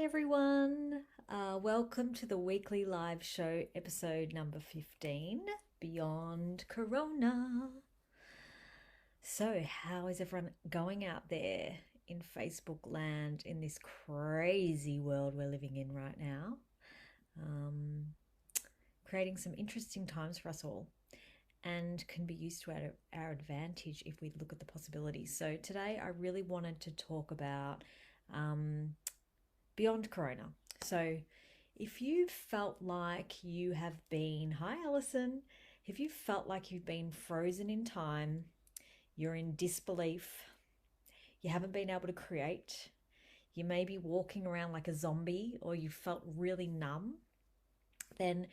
Hi everyone, welcome to the weekly live show, episode number 15, Beyond Corona. So, how is everyone going out there in Facebook land in this crazy world we're living in right now? Um, Creating some interesting times for us all and can be used to our advantage if we look at the possibilities. So, today I really wanted to talk about Beyond Corona. So, if you felt like you have been, hi Alison, if you felt like you've been frozen in time, you're in disbelief, you haven't been able to create, you may be walking around like a zombie, or you felt really numb, then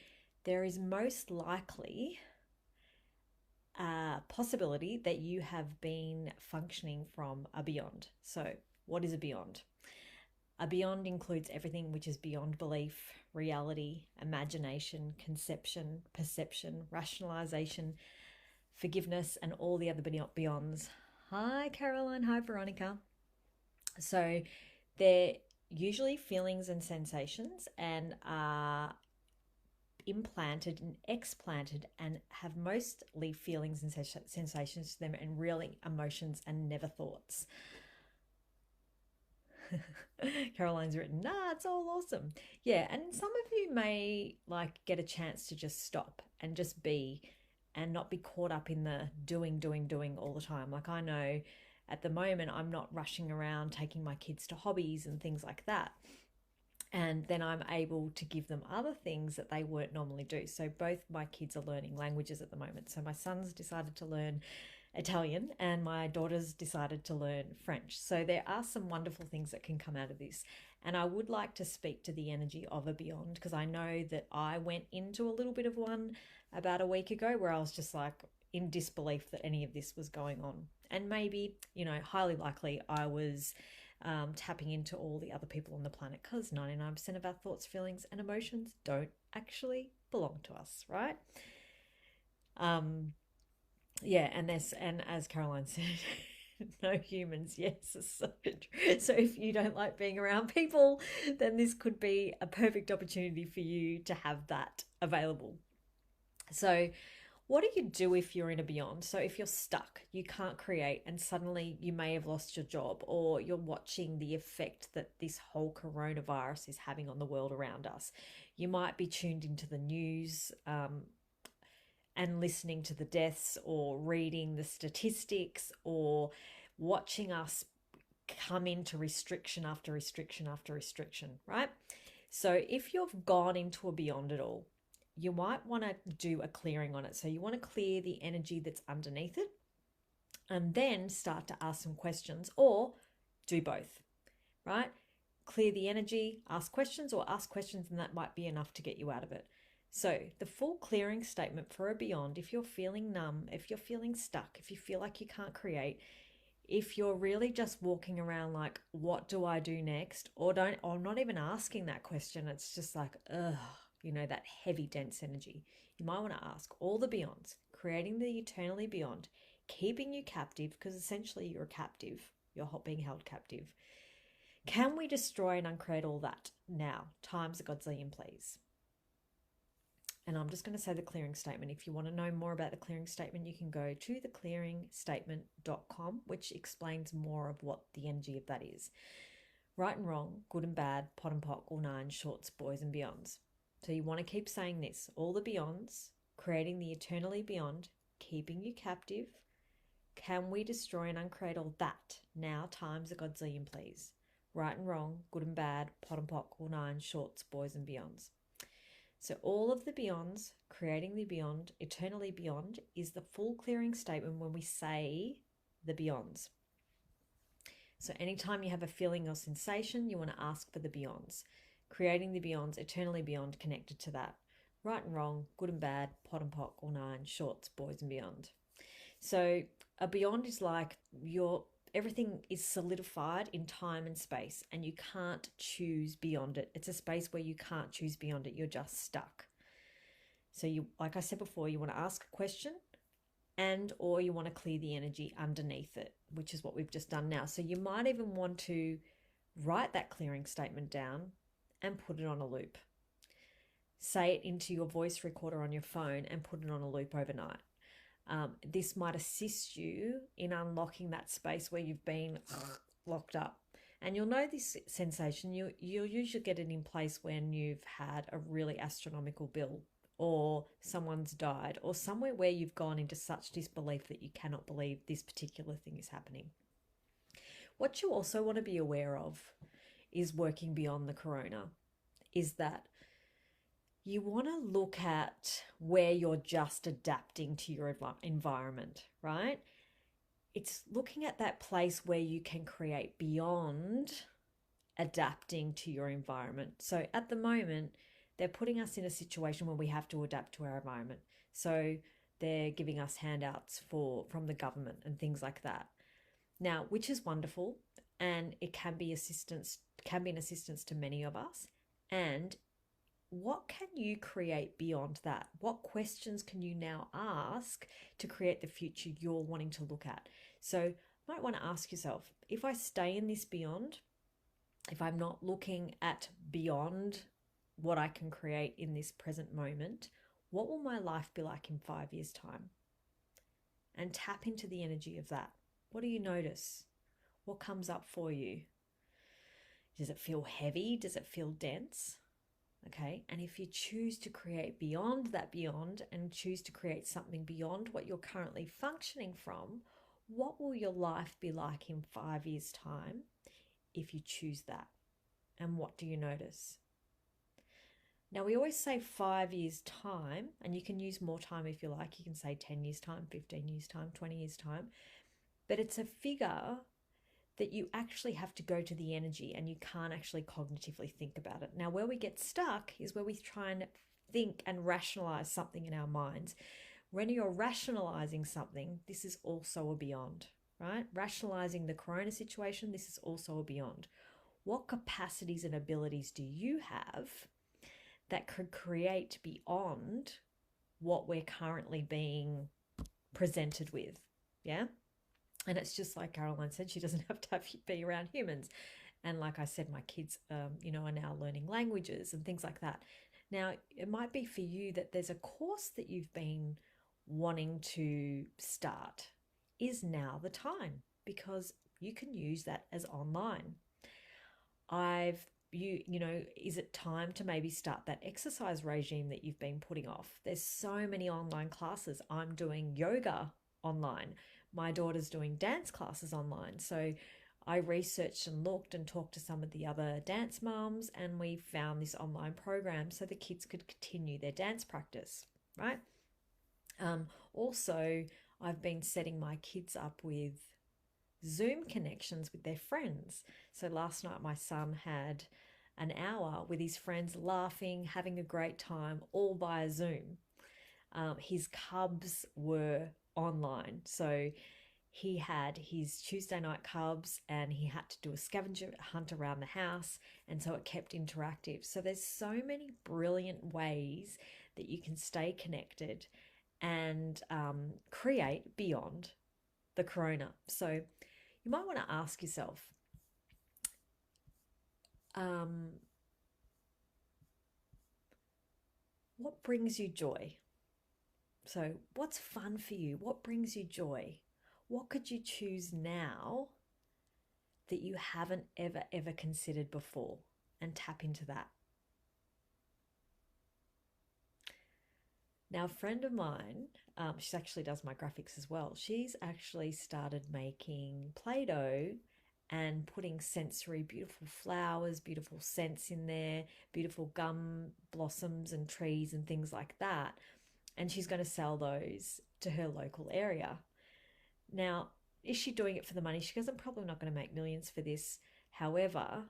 there is most likely a possibility that you have been functioning from a beyond. So, what is a beyond? A beyond includes everything which is beyond belief, reality, imagination, conception, perception, rationalization, forgiveness, and all the other beyonds. Hi, Caroline. Hi, Veronica. So they're usually feelings and sensations and are implanted and explanted and have mostly feelings and sensations to them and really emotions and never thoughts. Caroline's written, nah, it's all awesome. Yeah, and some of you may like get a chance to just stop and just be and not be caught up in the doing all the time. Like I know at the moment I'm not rushing around taking my kids to hobbies and things like that. And then I'm able to give them other things that they won't normally do. So both my kids are learning languages at the moment. So my son's decided to learn Italian and my daughter's decided to learn French. So there are some wonderful things that can come out of this. And I would like to speak to the energy of a beyond because I know that I went into a little bit of one about a week ago where I was just like in disbelief that any of this was going on. And maybe, highly likely I was tapping into all the other people on the planet because 99% of our thoughts, feelings, and emotions don't actually belong to us, right? Yeah, and as Caroline said, no humans, yes. So if you don't like being around people, then this could be a perfect opportunity for you to have that available. So what do you do if you're in a beyond? So if you're stuck, you can't create, and suddenly you may have lost your job, or you're watching the effect that this whole coronavirus is having on the world around us. You might be tuned into the news, and listening to the deaths or reading the statistics or watching us come into restriction after restriction after restriction, right? So if you've gone into a beyond it all, you might want to do a clearing on it. So you want to clear the energy that's underneath it and then start to ask some questions or do both, right? Clear the energy, ask questions, or ask questions, and that might be enough to get you out of it. So, the full clearing statement for a beyond, if you're feeling numb, if you're feeling stuck, if you feel like you can't create, if you're really just walking around like, what do I do next? Or not even asking that question, it's just like, ugh, that heavy, dense energy. You might want to ask all the beyonds, creating the eternally beyond, keeping you captive, because essentially you're a captive, you're being held captive. Can we destroy and uncreate all that now? Times a godzillion, please. And I'm just going to say the clearing statement. If you want to know more about the clearing statement, you can go to theclearingstatement.com, which explains more of what the energy of that is. Right and wrong, good and bad, pot and pock, all nine, shorts, boys and beyonds. So you want to keep saying this. All the beyonds, creating the eternally beyond, keeping you captive. Can we destroy and uncreate all that now times a godzillion, please? Right and wrong, good and bad, pot and pock, all nine, shorts, boys and beyonds. So all of the beyonds, creating the beyond, eternally beyond, is the full clearing statement when we say the beyonds. So anytime you have a feeling or sensation, you want to ask for the beyonds. Creating the beyonds, eternally beyond, connected to that. Right and wrong, good and bad, pot and pock, all nine, shorts, boys and beyond. So a beyond is like everything is solidified in time and space and you can't choose beyond it. It's a space where you can't choose beyond it. You're just stuck. So you, like I said before, you want to ask a question and or you want to clear the energy underneath it, which is what we've just done now. So you might even want to write that clearing statement down and put it on a loop. Say it into your voice recorder on your phone and put it on a loop overnight. This might assist you in unlocking that space where you've been locked up. And you'll know this sensation. You'll usually get it in place when you've had a really astronomical bill, or someone's died, or somewhere where you've gone into such disbelief that you cannot believe this particular thing is happening. What you also want to be aware of is working beyond the corona, is that you want to look at where you're just adapting to your environment, right? It's looking at that place where you can create beyond adapting to your environment. So at the moment, they're putting us in a situation where we have to adapt to our environment. So they're giving us handouts from the government and things like that. Now, which is wonderful, and it can be an assistance to many of us. And what can you create beyond that? What questions can you now ask to create the future you're wanting to look at? So you might want to ask yourself, if I stay in this beyond, if I'm not looking at beyond what I can create in this present moment, what will my life be like in 5 years' time? And tap into the energy of that. What do you notice? What comes up for you? Does it feel heavy? Does it feel dense? Okay, and if you choose to create beyond that beyond and choose to create something beyond what you're currently functioning from, what will your life be like in 5 years' time if you choose that? And what do you notice? Now, we always say 5 years' time, and you can use more time if you like. You can say 10 years' time, 15 years' time, 20 years' time. But it's a figure that you actually have to go to the energy, and you can't actually cognitively think about it. Now, where we get stuck is where we try and think and rationalize something in our minds. When you're rationalizing something, this is also a beyond, right? Rationalizing the corona situation, this is also a beyond. What capacities and abilities do you have that could create beyond what we're currently being presented with? Yeah. And it's just like Caroline said, she doesn't have to be around humans. And like I said, my kids, are now learning languages and things like that. Now, it might be for you that there's a course that you've been wanting to start. Is now the time, because you can use that as online. Is it time to maybe start that exercise regime that you've been putting off? There's so many online classes. I'm doing yoga online. My daughter's doing dance classes online. So I researched and looked and talked to some of the other dance moms, and we found this online program so the kids could continue their dance practice, right? Also, I've been setting my kids up with Zoom connections with their friends. So last night my son had an hour with his friends, laughing, having a great time, all via Zoom. His cubs were online. So he had his Tuesday night cubs, and he had to do a scavenger hunt around the house. And so it kept interactive. So there's so many brilliant ways that you can stay connected and create beyond the corona. So you might want to ask yourself, what brings you joy? So what's fun for you? What brings you joy? What could you choose now that you haven't ever considered before? And tap into that. Now, a friend of mine, she actually does my graphics as well. She's actually started making Play-Doh and putting sensory, beautiful flowers, beautiful scents in there, beautiful gum blossoms and trees and things like that. And she's going to sell those to her local area. Now, is she doing it for the money? She goes, I'm probably not going to make millions for this. However,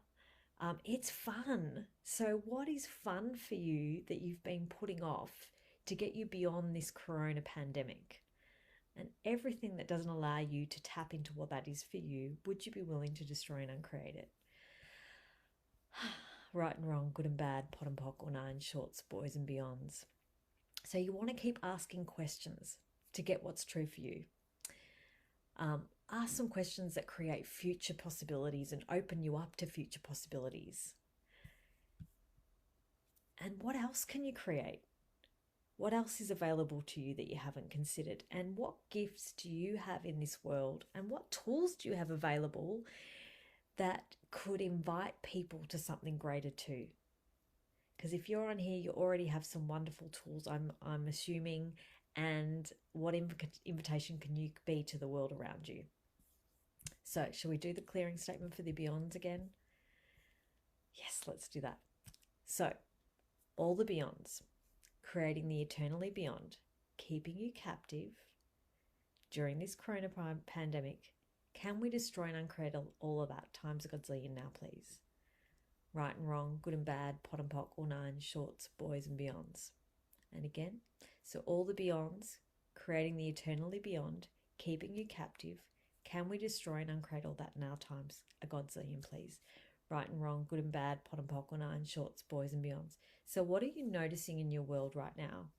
it's fun. So what is fun for you that you've been putting off to get you beyond this corona pandemic? And everything that doesn't allow you to tap into what that is for you, would you be willing to destroy and uncreate it? Right and wrong, good and bad, pot and pock, or nine shorts, boys and beyonds. So you want to keep asking questions to get what's true for you. ask some questions that create future possibilities and open you up to future possibilities. And what else can you create? What else is available to you that you haven't considered? And what gifts do you have in this world? And what tools do you have available that could invite people to something greater too? Because if you're on here, you already have some wonderful tools, I'm assuming. And what invitation can you be to the world around you? So, shall we do the clearing statement for the beyonds again? Yes, let's do that. So, all the beyonds, creating the eternally beyond, keeping you captive during this corona pandemic. Can we destroy and uncreate all of that times a godzillion now, please? Right and wrong, good and bad, pot and pock, all nine, shorts, boys and beyonds. And again, so all the beyonds, creating the eternally beyond, keeping you captive. Can we destroy and uncreate all that now times a godzillion, please? Right and wrong, good and bad, pot and pock, all nine, shorts, boys and beyonds. So what are you noticing in your world right now?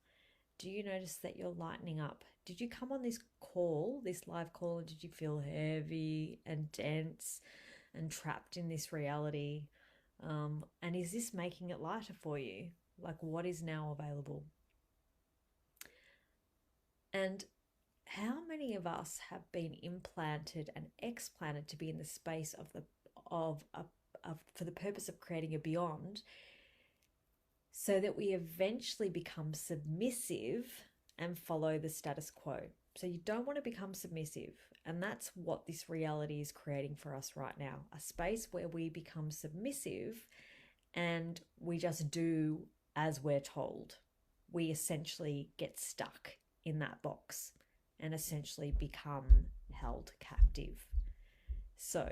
Do you notice that you're lightening up? Did you come on this call, this live call, and did you feel heavy and dense and trapped in this reality? And is this making it lighter for you? Like, what is now available? And how many of us have been implanted and explanted to be in the space for the purpose of creating a beyond, so that we eventually become submissive and follow the status quo? So you don't want to become submissive. And that's what this reality is creating for us right now. A space where we become submissive and we just do as we're told. We essentially get stuck in that box and essentially become held captive. So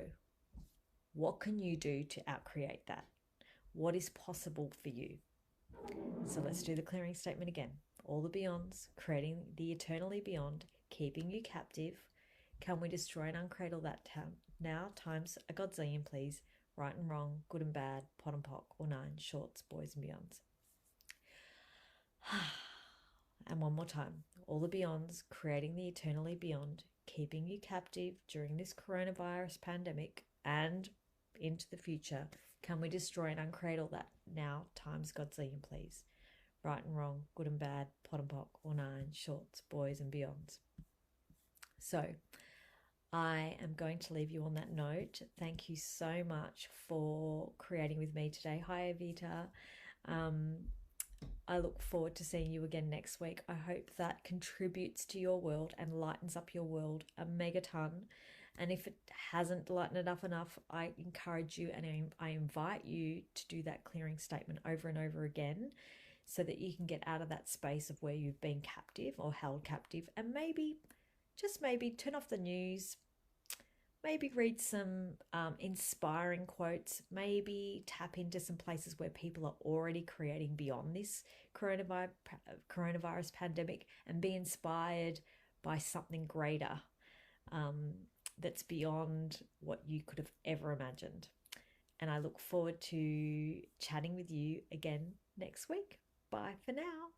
what can you do to outcreate that? What is possible for you? So let's do the clearing statement again. All the beyonds, creating the eternally beyond, keeping you captive. Can we destroy and uncreate all that now times a godzillion, please? Right and wrong, good and bad, pot and pock, or nine, shorts, boys and beyonds. And one more time. All the beyonds, creating the eternally beyond, keeping you captive during this coronavirus pandemic and into the future. Can we destroy and uncreate all that now times godzillion, please? Right and wrong, good and bad, pot and pock, or nine, shorts, boys and beyonds. So I am going to leave you on that note. Thank you so much for creating with me today. Hi, Evita. I look forward to seeing you again next week. I hope that contributes to your world and lightens up your world a megaton. And if it hasn't lightened it up enough, I encourage you and I invite you to do that clearing statement over and over again, so that you can get out of that space of where you've been captive or held captive, and maybe, just maybe, turn off the news, maybe read some inspiring quotes, maybe tap into some places where people are already creating beyond this coronavirus pandemic, and be inspired by something greater that's beyond what you could have ever imagined. And I look forward to chatting with you again next week. Bye for now.